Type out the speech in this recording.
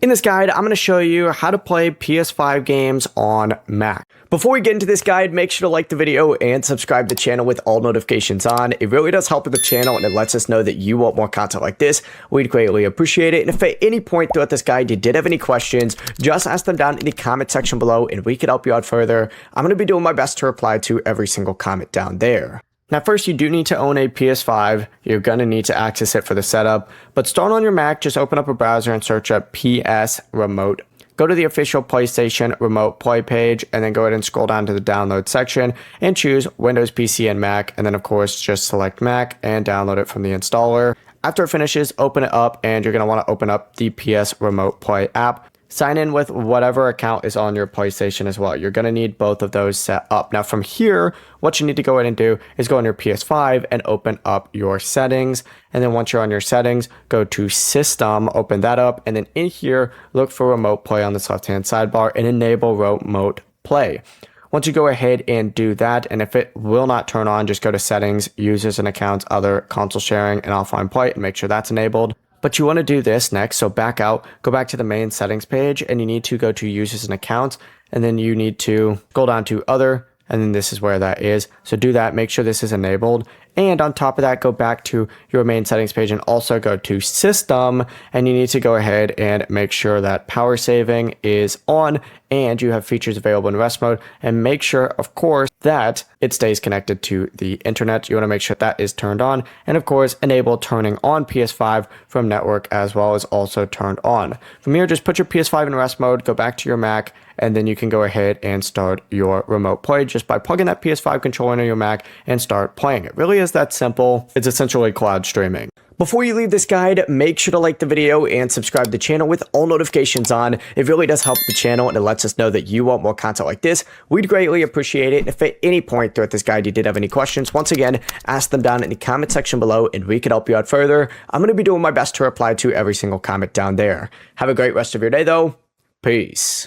In this guide, I'm going to show you how to play PS5 games on Mac. Before we get into this guide, make sure to like the video and subscribe to the channel with all notifications on. It really does help with the channel and it lets us know that you want more content like this. We'd greatly appreciate it. And if at any point throughout this guide you did have any questions, just ask them down in the comment section below and we could help you out further. I'm going to be doing my best to reply to every single comment down there. Now first, you do need to own a PS5. You're going to need to access it for the setup. But start on your Mac, just open up a browser and search up PS Remote. Go to the official PlayStation Remote Play page and then go ahead and scroll down to the download section and choose Windows, PC, and Mac. And then of course, just select Mac and download it from the installer. After it finishes, open it up and you're going to want to open up the PS Remote Play app. Sign in with whatever account is on your PlayStation as well. You're going to need both of those set up. Now from here, what you need to go ahead and do is go on your PS5 and open up your settings. And then once you're on your settings, go to System, open that up. And then in here, look for Remote Play on this left-hand sidebar and enable Remote Play. Once you go ahead and do that, and if it will not turn on, just go to Settings, Users and Accounts, Other, Console Sharing, and Offline Play and make sure that's enabled. But you want to do this next, so back out, go back to the main settings page, and you need to go to Users and Accounts, and then you need to scroll down to Other, and then this is where that is. So do that, make sure this is enabled, and on top of that, go back to your main settings page and also go to System, and you need to go ahead and make sure that power saving is on and you have features available in rest mode, and make sure, of course, that it stays connected to the internet. You want to make sure that is turned on, and of course, enable turning on PS5 from network as well as also turned on. From here, just put your PS5 in rest mode, go back to your Mac, and then you can go ahead and start your remote play just by plugging that PS5 controller into your Mac and start playing. It really is that simple. It's essentially cloud streaming. Before you leave this guide, make sure to like the video and subscribe to the channel with all notifications on. It really does help the channel and it lets us know that you want more content like this. We'd greatly appreciate it. If at any point throughout this guide you did have any questions, once again, ask them down in the comment section below and we can help you out further. I'm going to be doing my best to reply to every single comment down there. Have a great rest of your day though. Peace.